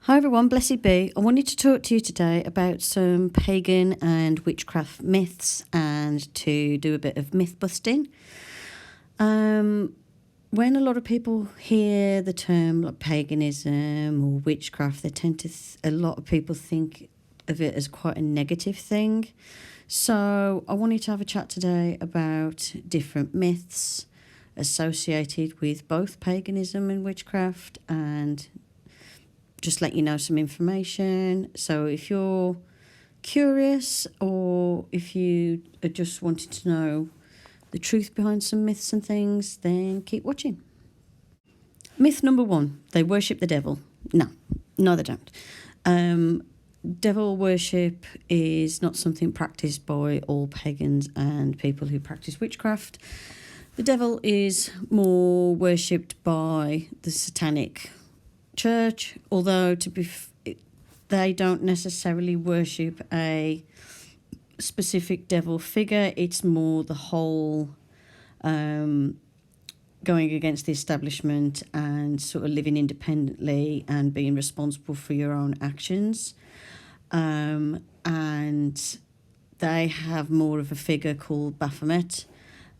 Hi everyone, blessed be. I wanted to talk to you today about some pagan and witchcraft myths and to do a bit of myth busting. When a lot of people hear the term like paganism or witchcraft, they tend to, a lot of people think of it as quite a negative thing. So I wanted to have a chat today about different myths associated with both paganism and witchcraft and just let you know some information. So if you're curious or if you are just wanting to know the truth behind some myths and things, then keep watching. Myth number 1, they worship the devil. No, they don't. Devil worship is not something practiced by all pagans and people who practice witchcraft. The devil is more worshipped by the satanic church, although they don't necessarily worship a specific devil figure. It's more the whole going against the establishment and sort of living independently and being responsible for your own actions. And they have more of a figure called Baphomet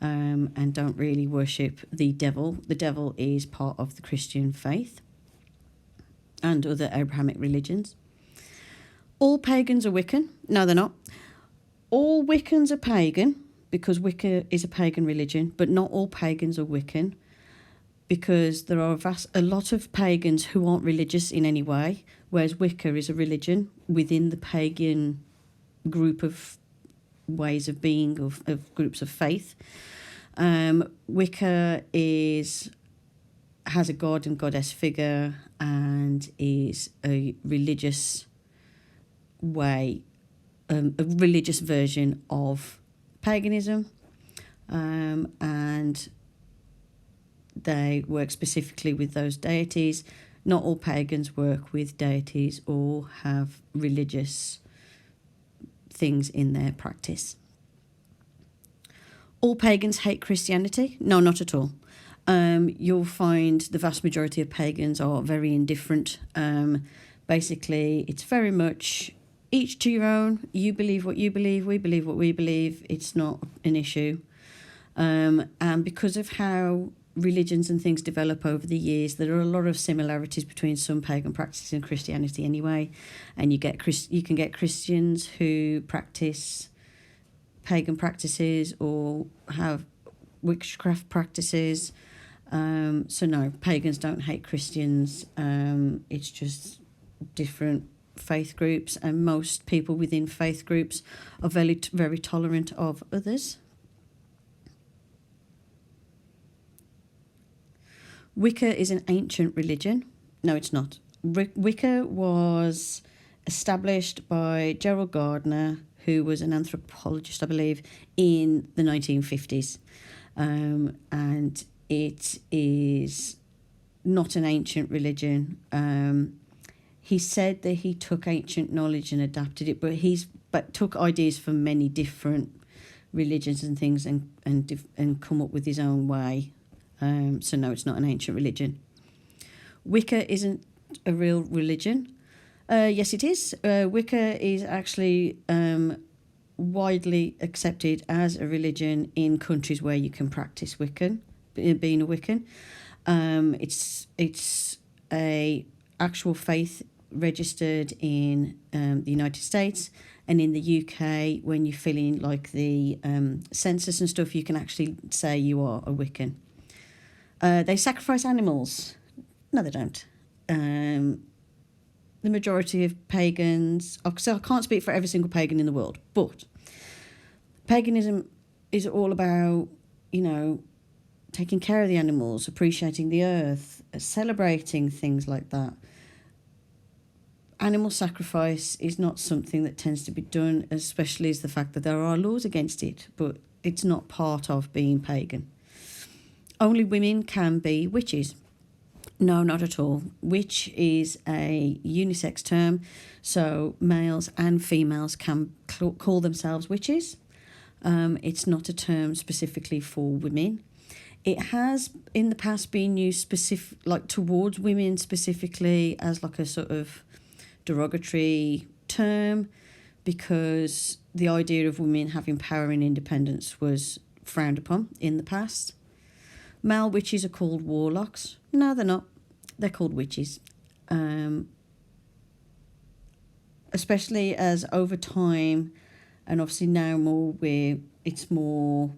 and don't really worship the devil. The devil is part of the Christian faith and other Abrahamic religions. All pagans are Wiccan. No, they're not. All Wiccans are pagan because Wicca is a pagan religion, but not all pagans are Wiccan because there are a lot of pagans who aren't religious in any way, whereas Wicca is a religion within the pagan group of ways of being, of groups of faith. Wicca has a god and goddess figure and is a religious way, a religious version of paganism, and they work specifically with those deities. Not all pagans work with deities or have religious things in their practice. All pagans hate Christianity? No, not at all. You'll find the vast majority of pagans are very indifferent. Basically, it's very much each to your own. You believe what you believe, we believe what we believe. It's not an issue. And because of how religions and things develop over the years, there are a lot of similarities between some pagan practices and Christianity anyway. And you can get Christians who practice pagan practices or have witchcraft practices. So no, pagans don't hate Christians. It's just different faith groups, and most people within faith groups are very, very tolerant of others. Wicca is an ancient religion. No, it's not. Wicca was established by Gerald Gardner, who was an anthropologist, I believe, in the 1950s. And it is not an ancient religion. He said that he took ancient knowledge and adapted it, but took ideas from many different religions and things and come up with his own way. So no, it's not an ancient religion. Wicca isn't a real religion. Yes, it is. Wicca is actually widely accepted as a religion in countries where you can practice Wiccan, being a Wiccan. It's a actual faith registered in the United States, and in the UK, when you fill in like the census and stuff, you can actually say you are a Wiccan. They sacrifice animals. No, they don't. The majority of pagans, so I can't speak for every single pagan in the world, but paganism is all about, taking care of the animals, appreciating the earth, celebrating things like that. Animal sacrifice is not something that tends to be done, especially as the fact that there are laws against it, but it's not part of being pagan. Only women can be witches. No, not at all. Witch is a unisex term, so males and females can call themselves witches. It's not a term specifically for women. It has in the past been used towards women specifically as like a sort of derogatory term because the idea of women having power and independence was frowned upon in the past. Male witches are called warlocks. No, they're not. They're called witches. Especially as over time, and obviously now we're more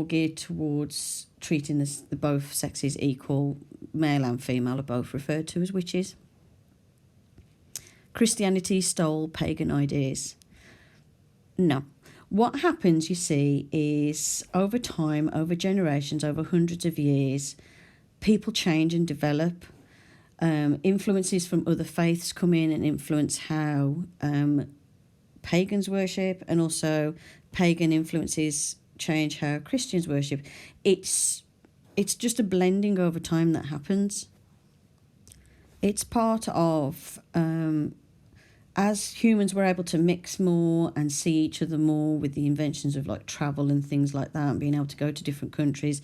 geared towards treating the both sexes equal. Male and female are both referred to as witches. Christianity stole pagan ideas. No. What happens, you see, is over time, over generations, over hundreds of years, people change and develop. Influences from other faiths come in and influence how pagans worship, and also pagan influences change how Christians worship. It's just a blending over time that happens. It's part of as humans were able to mix more and see each other more with the inventions of like travel and things like that, and being able to go to different countries,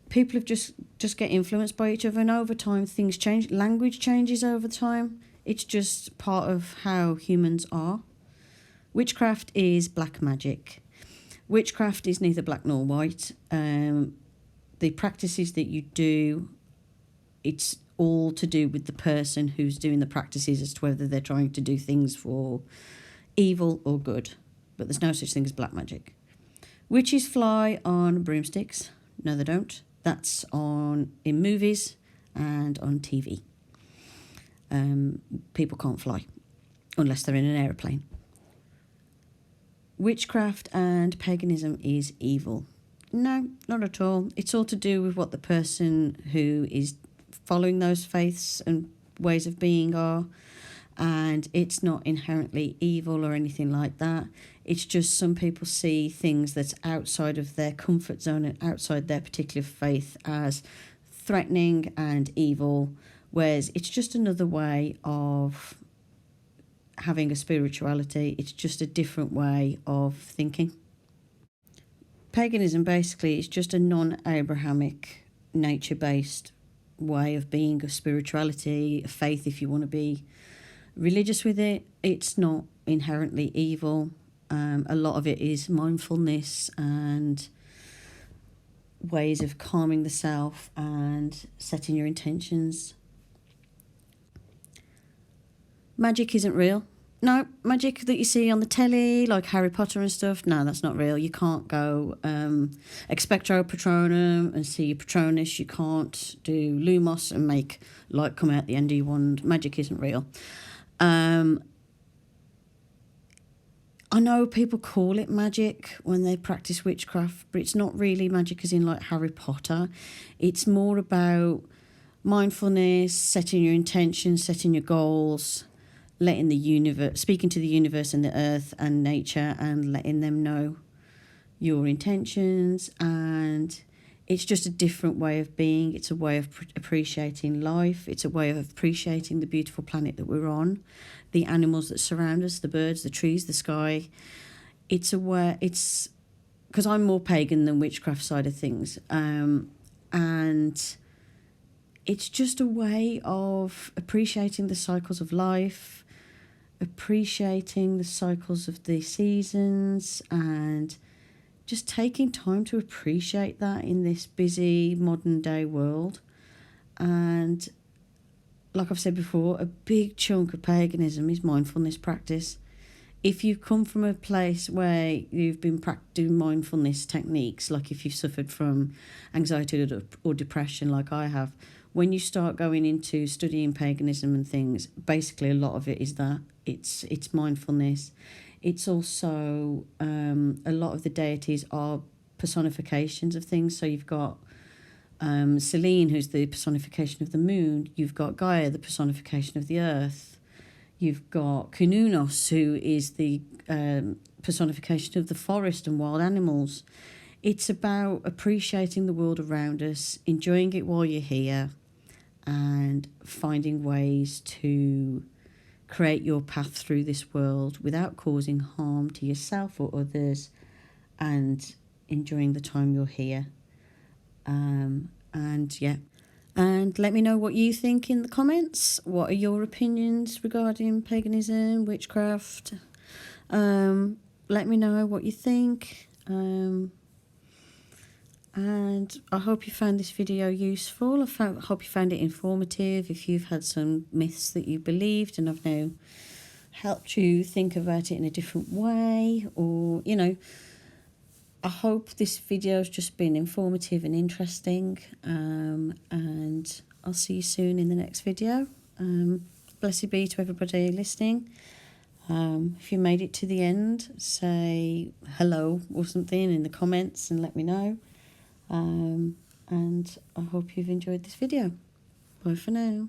people have just get influenced by each other, and over time things change. Language changes over time. It's just part of how humans are. Witchcraft is black magic. Witchcraft is neither black nor white. The practices that you do, it's all to do with the person who's doing the practices as to whether they're trying to do things for evil or good. But there's no such thing as black magic. Witches fly on broomsticks. No, they don't. That's in movies and on TV. People can't fly unless they're in an aeroplane. Witchcraft and paganism is evil. No, not at all. It's all to do with what the person who is following those faiths and ways of being are, and it's not inherently evil or anything like that. It's just some people see things that's outside of their comfort zone and outside their particular faith as threatening and evil, whereas it's just another way of having a spirituality. It's just a different way of thinking. Paganism basically is just a non-Abrahamic, nature-based way of being, of spirituality, a faith if you want to be religious with it. It's not inherently evil. A lot of it is mindfulness and ways of calming the self and setting your intentions. Magic isn't real. No, magic that you see on the telly, like Harry Potter and stuff, no, that's not real. You can't go Expecto Patronum and see your Patronus. You can't do Lumos and make light come out the end of your wand. Magic isn't real. I know people call it magic when they practice witchcraft, but it's not really magic as in like Harry Potter. It's more about mindfulness, setting your intentions, setting your goals, letting the universe, speaking to the universe and the earth and nature and letting them know your intentions. And it's just a different way of being. It's a way of appreciating life. It's a way of appreciating the beautiful planet that we're on, the animals that surround us, the birds, the trees, the sky. It's a way, it's because I'm more pagan than witchcraft side of things. And it's just a way of appreciating the cycles of life, appreciating the cycles of the seasons, and just taking time to appreciate that in this busy modern day world. And like I've said before, a big chunk of paganism is mindfulness practice. If you've come from a place where you've been practicing mindfulness techniques, like if you've suffered from anxiety or depression like I have, when you start going into studying paganism and things, basically a lot of it is that. It's mindfulness. It's also a lot of the deities are personifications of things. So you've got Selene, who's the personification of the moon. You've got Gaia, the personification of the earth. You've got Kununos, who is the personification of the forest and wild animals. It's about appreciating the world around us, enjoying it while you're here, and finding ways to create your path through this world without causing harm to yourself or others, and enjoying the time you're here. And yeah, And let me know what you think in the comments. What are your opinions regarding paganism, witchcraft? Let me know what you think. And I hope you found this video useful. Hope you found it informative. If you've had some myths that you believed and I've now helped you think about it in a different way, or, you know, I hope this video has just been informative and interesting. And I'll see you soon in the next video. Blessed be to everybody listening. If you made it to the end, say hello or something in the comments and let me know. And I hope you've enjoyed this video. Bye for now.